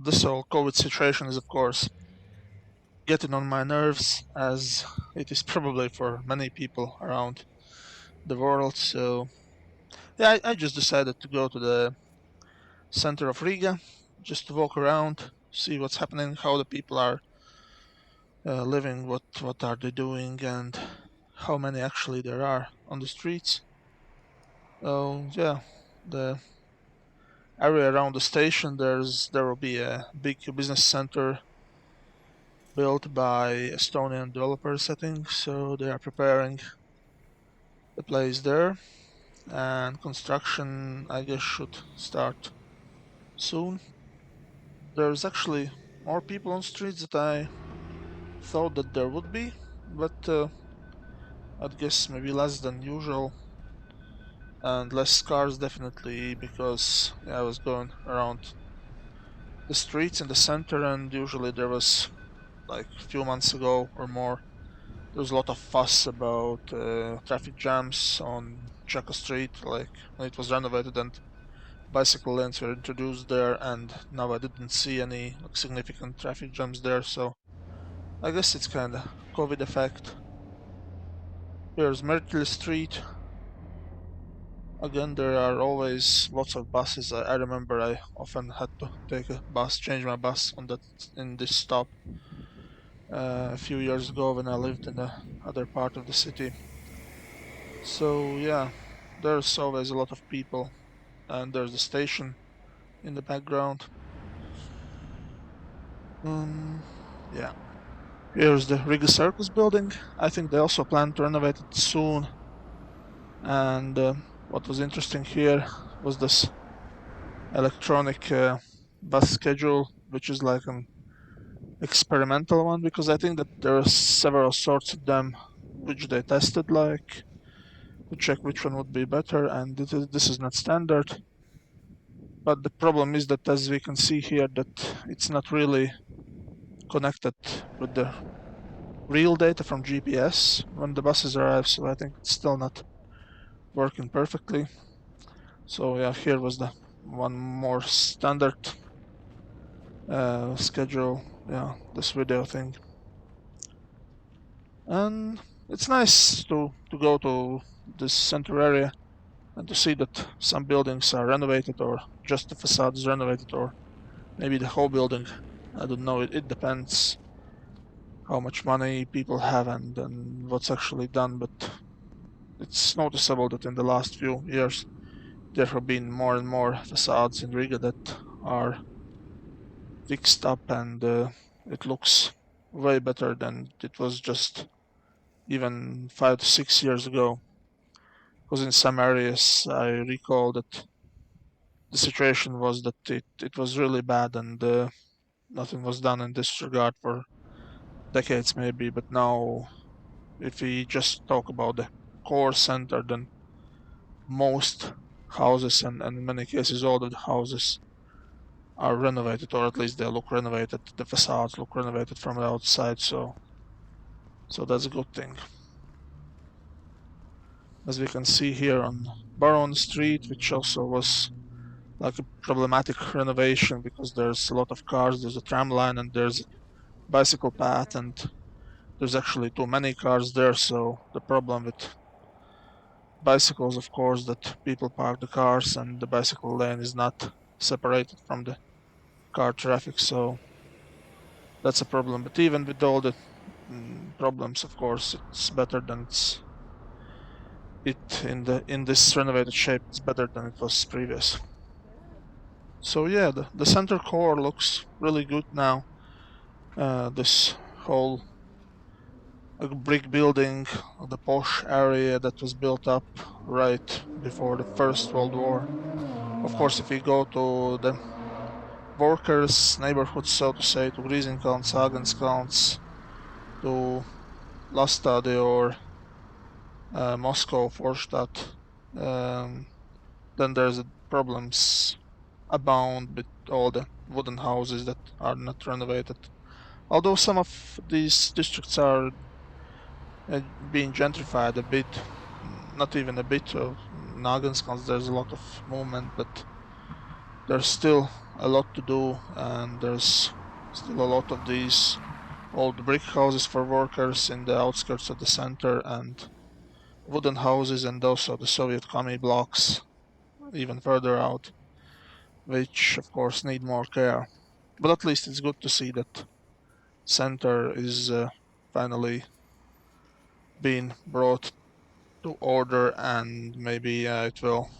This whole COVID situation is, of course, getting on my nerves, as it is probably for many people around the world. So, yeah, I just decided to go to the center of Riga just to walk around, see what's happening, how the people are living, what are they doing, and how many actually there are on the streets. So, yeah, the area around the station, there will be a big business center built by Estonian developers, I think. So they are preparing the place there, and construction, I guess, should start soon. There's actually more people on streets that I thought that there would be, but I'd guess maybe less than usual, and less cars definitely because I was going around the streets in the center, and usually there was, like, a few months ago or more, there was a lot of fuss about traffic jams on Chaka Street, like when it was renovated and bicycle lanes were introduced there, and now I didn't see any, like, significant traffic jams there, so I guess it's kind of COVID effect. Here's Mercury Street. Again, there are always lots of buses. I remember I often had to take a bus, change my bus on that in this stop a few years ago when I lived in the other part of the city. So yeah, there's always a lot of people, and there's the station in the background. Yeah. Here's the Riga Circus building. I think they also plan to renovate it soon. And what was interesting here was this electronic bus schedule, which is like an experimental one, because I think that there are several sorts of them which they tested, like to check which one would be better, and this is not standard. But the problem is that, as we can see here, that it's not really connected with the real data from GPS when the buses arrive, so I think it's still not working perfectly. So yeah, here was the one more standard schedule. Yeah, this video thing, and it's nice to go to this center area and to see that some buildings are renovated, or just the facade is renovated, or maybe the whole building. I don't know. It depends how much money people have and what's actually done, but it's noticeable that in the last few years there have been more and more facades in Riga that are fixed up, and it looks way better than it was just even 5 to 6 years ago. Because in some areas, I recall that the situation was that it was really bad, and nothing was done in this regard for decades, maybe. But now, if we just talk about the core center, then most houses, and in many cases, all the houses are renovated, or at least they look renovated. The facades look renovated from the outside, so that's a good thing. As we can see here on Baron Street, which also was like a problematic renovation because there's a lot of cars, there's a tram line, and there's a bicycle path, and there's actually too many cars there. So the problem with bicycles, of course, that people park the cars and the bicycle lane is not separated from the car traffic. So that's a problem. But even with all the problems, of course, it's better than it in this renovated shape. It's better than it was previous. So yeah, the center core looks really good now. This whole brick building, the posh area that was built up right before the First World War. Of course, if we go to the workers' neighborhood, so to say, to Griesenkrantz, Hagenskranz, to Lastade or Moscow, Vorstadt, then there's problems abound with all the wooden houses that are not renovated. Although some of these districts are being gentrified a bit, not even a bit. Of Nagenskans, there's a lot of movement, but there's still a lot to do, and there's still a lot of these old brick houses for workers in the outskirts of the center, and wooden houses, and also the Soviet commie blocks even further out, which of course need more care. But at least it's good to see that center is finally being brought to order, and maybe it will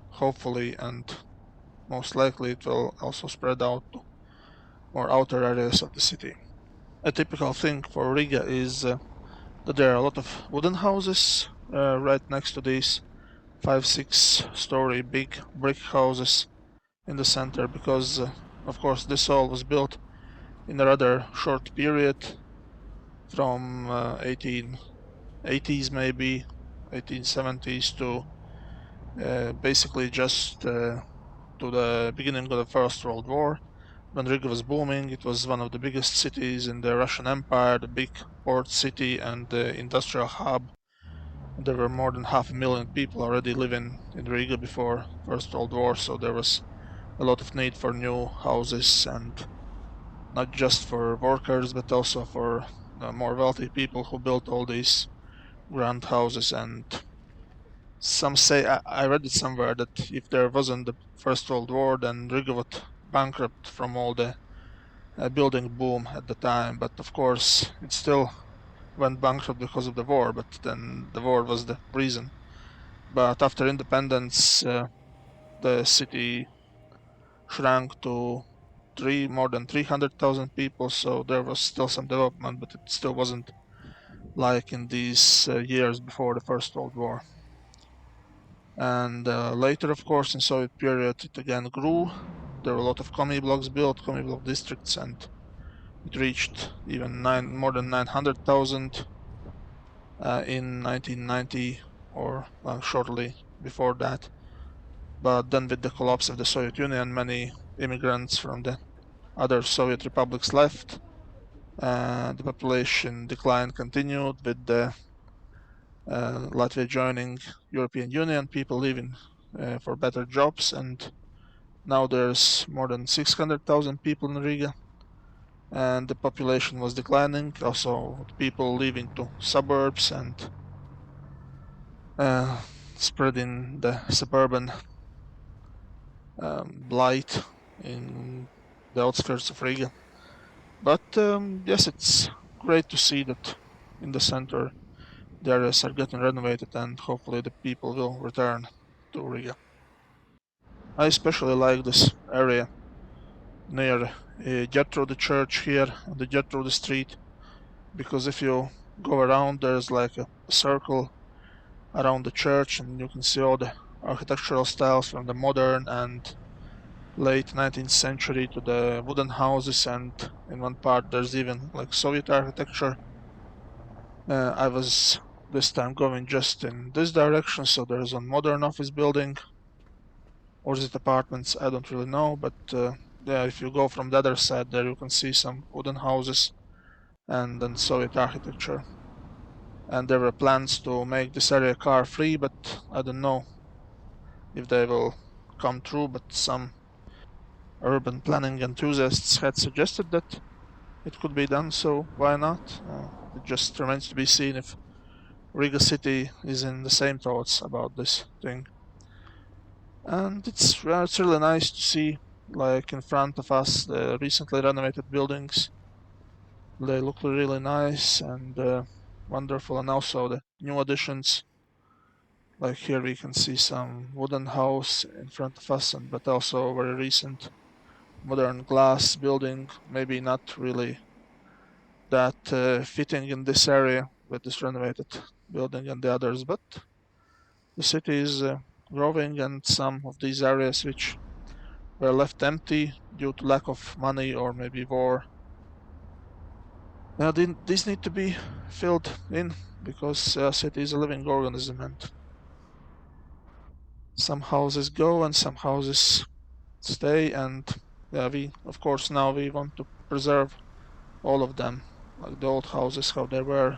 hopefully and most likely it will also spread out to more outer areas of the city. A typical thing for Riga is that there are a lot of wooden houses right next to these 5-6 story big brick houses in the center, because of course this all was built in a rather short period from 1880s, maybe 1870s, to basically just to the beginning of the First World War. When Riga was booming, it was one of the biggest cities in the Russian Empire, the big port city and the industrial hub. There were more than 500,000 people already living in Riga before First World War, so there was a lot of need for new houses, and not just for workers, but also for more wealthy people who built all these grand houses. And some say, I read it somewhere, that if there wasn't the First World War, then Riga would bankrupt from all the building boom at the time. But of course, it still went bankrupt because of the war, but then the war was the reason. But after independence, the city shrank to more than 300,000 people, so there was still some development, but it still wasn't like in these years before the First World War. And later, of course, in Soviet period, it again grew. There were a lot of commie blocks built, commie block districts, and it reached even more than 900,000 in 1990, or shortly before that. But then, with the collapse of the Soviet Union, many immigrants from the other Soviet republics left. The population decline continued with the Latvia joining European Union, people leaving for better jobs, and now there's more than 600,000 people in Riga, and the population was declining. Also, people leaving to suburbs and spreading the suburban blight in the outskirts of Riga. But yes, it's great to see that in the center the areas are getting renovated, and hopefully the people will return to Riga. I especially like this area near Gertrude Church here on the Gertrude Street, because if you go around, there's like a circle around the church, and you can see all the architectural styles from the modern and late 19th century to the wooden houses, and in one part there's even like Soviet architecture. I was this time going just in this direction, so there's a modern office building, or is it apartments? I don't really know, but yeah, if you go from the other side there, you can see some wooden houses and then Soviet architecture. And there were plans to make this area car free, but I don't know if they will come true. But some urban planning enthusiasts had suggested that it could be done, so why not? It just remains to be seen if Riga City is in the same thoughts about this thing. And it's really nice to see, like in front of us, the recently renovated buildings. They look really nice and wonderful, and also the new additions. Like here we can see some wooden house in front of us, but also very recent modern glass building. Maybe not really that fitting in this area with this renovated building and the others, but the city is growing, and some of these areas which were left empty due to lack of money or maybe war, these need to be filled in, because city is a living organism, and some houses go and some houses stay, and yeah, we of course now we want to preserve all of them, like the old houses how they were,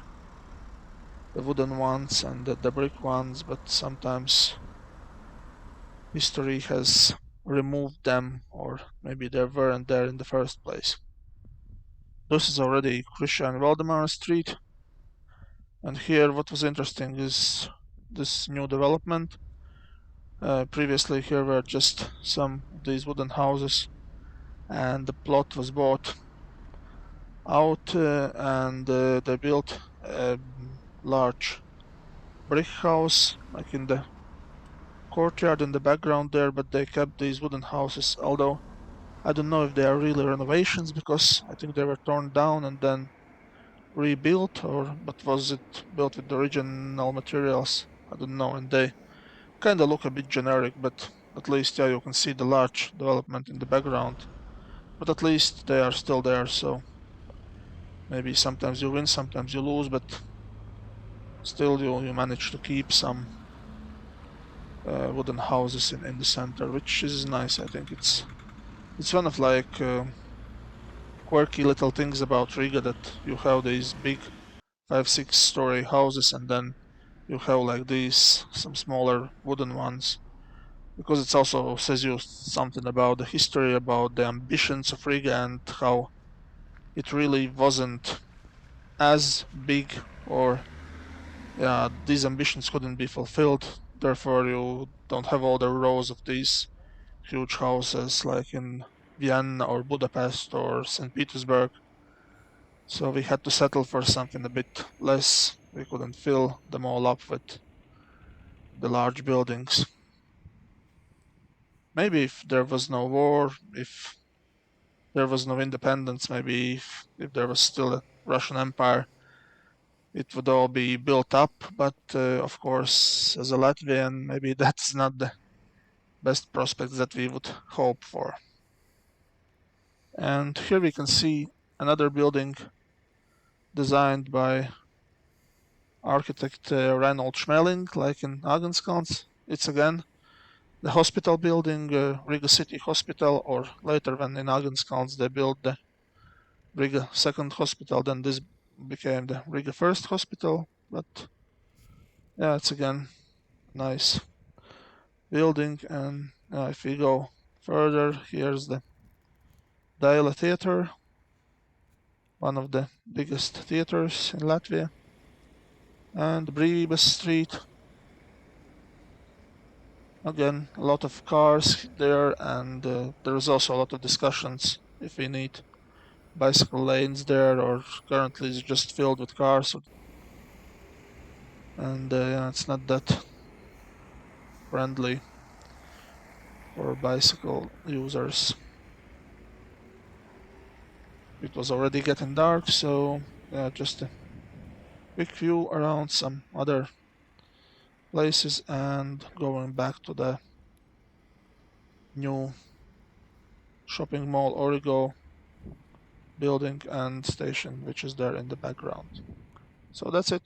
the wooden ones and the brick ones. But sometimes history has removed them, or maybe they weren't there in the first place. This is already Christian Waldemar Street, and here what was interesting is this new development. Previously here were just some of these wooden houses, and the plot was bought out, and they built a large brick house like in the courtyard in the background there, but they kept these wooden houses, although I don't know if they are really renovations, because I think they were torn down and then rebuilt, or but was it built with the original materials? I don't know, and they kind of look a bit generic, but at least, yeah, you can see the large development in the background, but at least they are still there, so maybe sometimes you win, sometimes you lose, but still you manage to keep some wooden houses in the center, which is nice. I think it's one of like quirky little things about Riga, that you have these big 5-6 story houses, and then you have like these some smaller wooden ones, because it also says you something about the history, about the ambitions of Riga, and how it really wasn't as big, or yeah, these ambitions couldn't be fulfilled. Therefore, you don't have all the rows of these huge houses like in Vienna or Budapest or St. Petersburg. So we had to settle for something a bit less. We couldn't fill them all up with the large buildings. Maybe if there was no war, if there was no independence, maybe if there was still a Russian Empire, it would all be built up. But of course, as a Latvian, maybe that's not the best prospects that we would hope for. And here we can see another building designed by architect Reinhold Schmeling, like in Agenskans. It's again the hospital building, Riga City Hospital, or later when in Agenskans they built the Riga Second Hospital, then this became the Riga First Hospital. But yeah, it's again nice building. And if we go further, here's the Daila Theater, one of the biggest theaters in Latvia, and Brīvības Street. Again, a lot of cars there, and there's also a lot of discussions if we need bicycle lanes there, or currently it's just filled with cars. And yeah, it's not that friendly for bicycle users. It was already getting dark, so yeah, just a quick view around some other places and going back to the new shopping mall Origo building and station, which is there in the background. So that's it.